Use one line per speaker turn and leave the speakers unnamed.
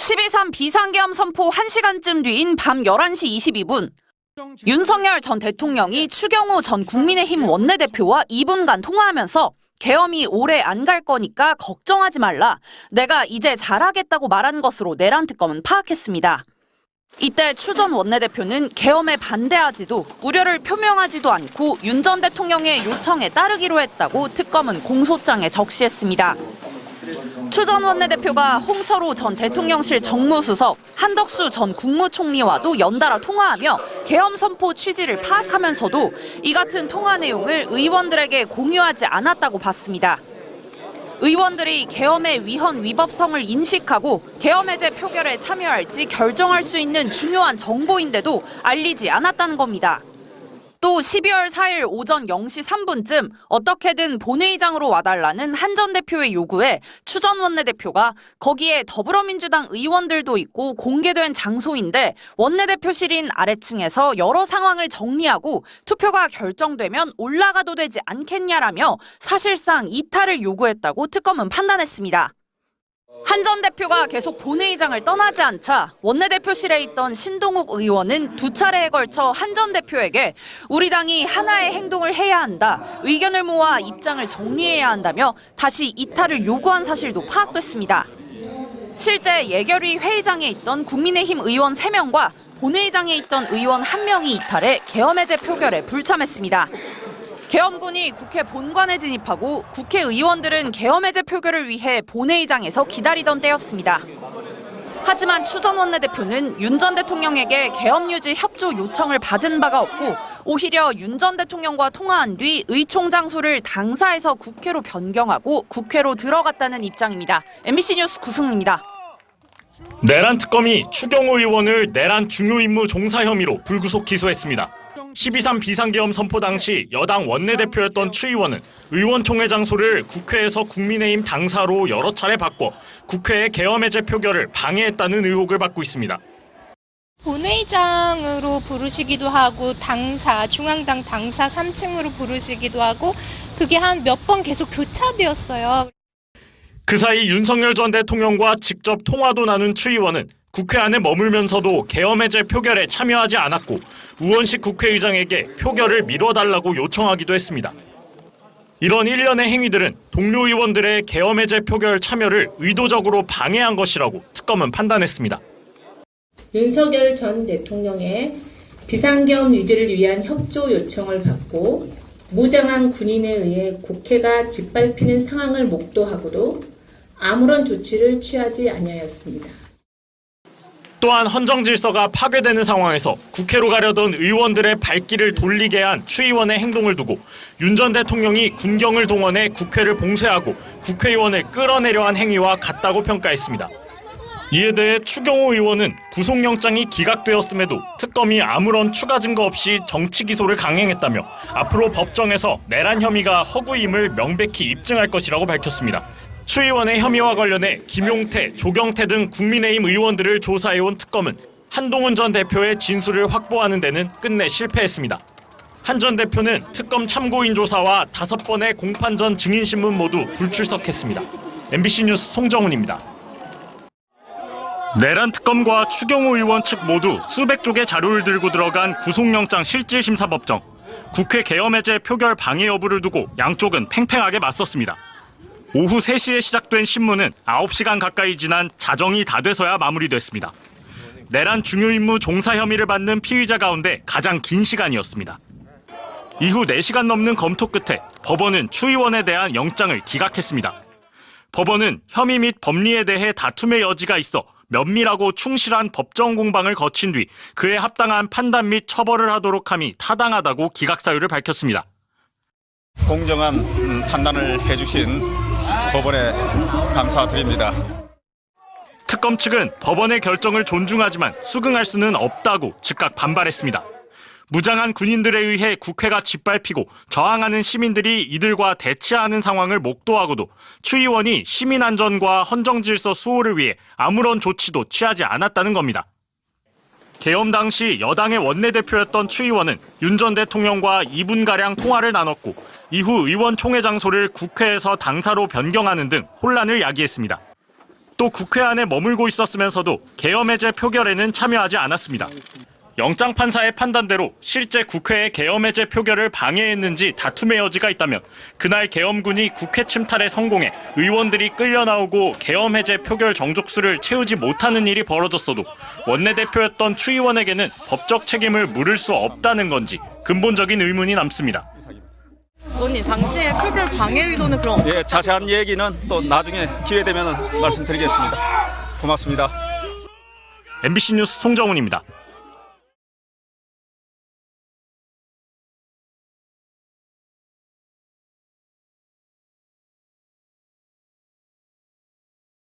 12.3 비상계엄 선포 1시간쯤 뒤인 밤 11시 22분. 윤석열 전 대통령이 추경호 전 국민의힘 원내대표와 2분간 통화하면서 계엄이 오래 안 갈 거니까 걱정하지 말라. 내가 이제 잘하겠다고 말한 것으로 내란 특검은 파악했습니다. 이때 추 전 원내대표는 계엄에 반대하지도 우려를 표명하지도 않고 윤 전 대통령의 요청에 따르기로 했다고 특검은 공소장에 적시했습니다. 추 전 원내대표가 홍철호 전 대통령실 정무수석, 한덕수 전 국무총리와도 연달아 통화하며 계엄 선포 취지를 파악하면서도 이 같은 통화 내용을 의원들에게 공유하지 않았다고 봤습니다. 의원들이 계엄의 위헌 위법성을 인식하고 계엄 해제 표결에 참여할지 결정할 수 있는 중요한 정보인데도 알리지 않았다는 겁니다. 또 12월 4일 오전 0시 3분쯤 어떻게든 본회의장으로 와달라는 한 전 대표의 요구에 추 전 원내대표가 거기에 더불어민주당 의원들도 있고 공개된 장소인데 원내대표실인 아래층에서 여러 상황을 정리하고 투표가 결정되면 올라가도 되지 않겠냐라며 사실상 이탈을 요구했다고 특검은 판단했습니다. 한 전 대표가 계속 본회의장을 떠나지 않자 원내대표실에 있던 신동욱 의원은 두 차례에 걸쳐 한 전 대표에게 우리 당이 하나의 행동을 해야 한다, 의견을 모아 입장을 정리해야 한다며 다시 이탈을 요구한 사실도 파악됐습니다. 실제 예결위 회의장에 있던 국민의힘 의원 3명과 본회의장에 있던 의원 1명이 이탈해 계엄 해제 표결에 불참했습니다. 계엄군이 국회 본관에 진입하고 국회의원들은 계엄 해제 표결을 위해 본회의장에서 기다리던 때였습니다. 하지만 추 전 원내대표는 윤 전 대통령에게 계엄 유지 협조 요청을 받은 바가 없고 오히려 윤 전 대통령과 통화한 뒤 의총 장소를 당사에서 국회로 변경하고 국회로 들어갔다는 입장입니다. MBC 뉴스 구승입니다.
내란 특검이 추경호 의원을 내란 중요 임무 종사 혐의로 불구속 기소했습니다. 12.3 비상계엄 선포 당시 여당 원내대표였던 추 의원은 의원총회 장소를 국회에서 국민의힘 당사로 여러 차례 바꿔 국회의 계엄 해제 표결을 방해했다는 의혹을 받고 있습니다.
본회의장으로 부르시기도 하고 당사, 중앙당 당사 3층으로 부르시기도 하고 그게 한 몇 번 계속 교차되었어요.
그 사이 윤석열 전 대통령과 직접 통화도 나눈 추 의원은 국회 안에 머물면서도 계엄 해제 표결에 참여하지 않았고 우원식 국회의장에게 표결을 미뤄달라고 요청하기도 했습니다. 이런 일련의 행위들은 동료 의원들의 계엄 해제 표결 참여를 의도적으로 방해한 것이라고 특검은 판단했습니다.
윤석열 전 대통령의 비상계엄 유지를 위한 협조 요청을 받고 무장한 군인에 의해 국회가 짓밟히는 상황을 목도하고도 아무런 조치를 취하지 아니하였습니다.
또한 헌정 질서가 파괴되는 상황에서 국회로 가려던 의원들의 발길을 돌리게 한 추 의원의 행동을 두고 윤 전 대통령이 군경을 동원해 국회를 봉쇄하고 국회의원을 끌어내려 한 행위와 같다고 평가했습니다. 이에 대해 추경호 의원은 구속영장이 기각되었음에도 특검이 아무런 추가 증거 없이 정치 기소를 강행했다며 앞으로 법정에서 내란 혐의가 허구임을 명백히 입증할 것이라고 밝혔습니다. 추 의원의 혐의와 관련해 김용태, 조경태 등 국민의힘 의원들을 조사해온 특검은 한동훈 전 대표의 진술을 확보하는 데는 끝내 실패했습니다. 한 전 대표는 특검 참고인 조사와 5번의 공판 전 증인신문 모두 불출석했습니다. MBC 뉴스 송정훈입니다. 내란 특검과 추경호 의원 측 모두 수백 쪽의 자료를 들고 들어간 구속영장 실질심사법정. 국회 계엄 해제 표결 방해 여부를 두고 양쪽은 팽팽하게 맞섰습니다. 오후 3시에 시작된 신문은 9시간 가까이 지난 자정이 다 돼서야 마무리됐습니다. 내란 중요 임무 종사 혐의를 받는 피의자 가운데 가장 긴 시간이었습니다. 이후 4시간 넘는 검토 끝에 법원은 추 의원에 대한 영장을 기각했습니다. 법원은 혐의 및 법리에 대해 다툼의 여지가 있어 면밀하고 충실한 법정 공방을 거친 뒤 그에 합당한 판단 및 처벌을 하도록 함이 타당하다고 기각 사유를 밝혔습니다.
공정한 판단을 해주신 법원에 감사드립니다.
특검 측은 법원의 결정을 존중하지만 수긍할 수는 없다고 즉각 반발했습니다. 무장한 군인들에 의해 국회가 짓밟히고 저항하는 시민들이 이들과 대치하는 상황을 목도하고도 추 의원이 시민 안전과 헌정 질서 수호를 위해 아무런 조치도 취하지 않았다는 겁니다. 계엄 당시 여당의 원내대표였던 추 의원은 윤 전 대통령과 2분가량 통화를 나눴고 이후 의원총회 장소를 국회에서 당사로 변경하는 등 혼란을 야기했습니다. 또 국회 안에 머물고 있었으면서도 계엄 해제 표결에는 참여하지 않았습니다. 영장 판사의 판단대로 실제 국회의 계엄 해제 표결을 방해했는지 다툼의 여지가 있다면 그날 계엄군이 국회 침탈에 성공해 의원들이 끌려 나오고 계엄 해제 표결 정족수를 채우지 못하는 일이 벌어졌어도 원내대표였던 추 의원에게는 법적 책임을 물을 수 없다는 건지 근본적인 의문이 남습니다.
의원님, 당시에 표결 방해 의도는 그럼
예, 자세한 얘기는 또 나중에 기회 되면 말씀드리겠습니다. 고맙습니다.
MBC 뉴스 송정훈입니다.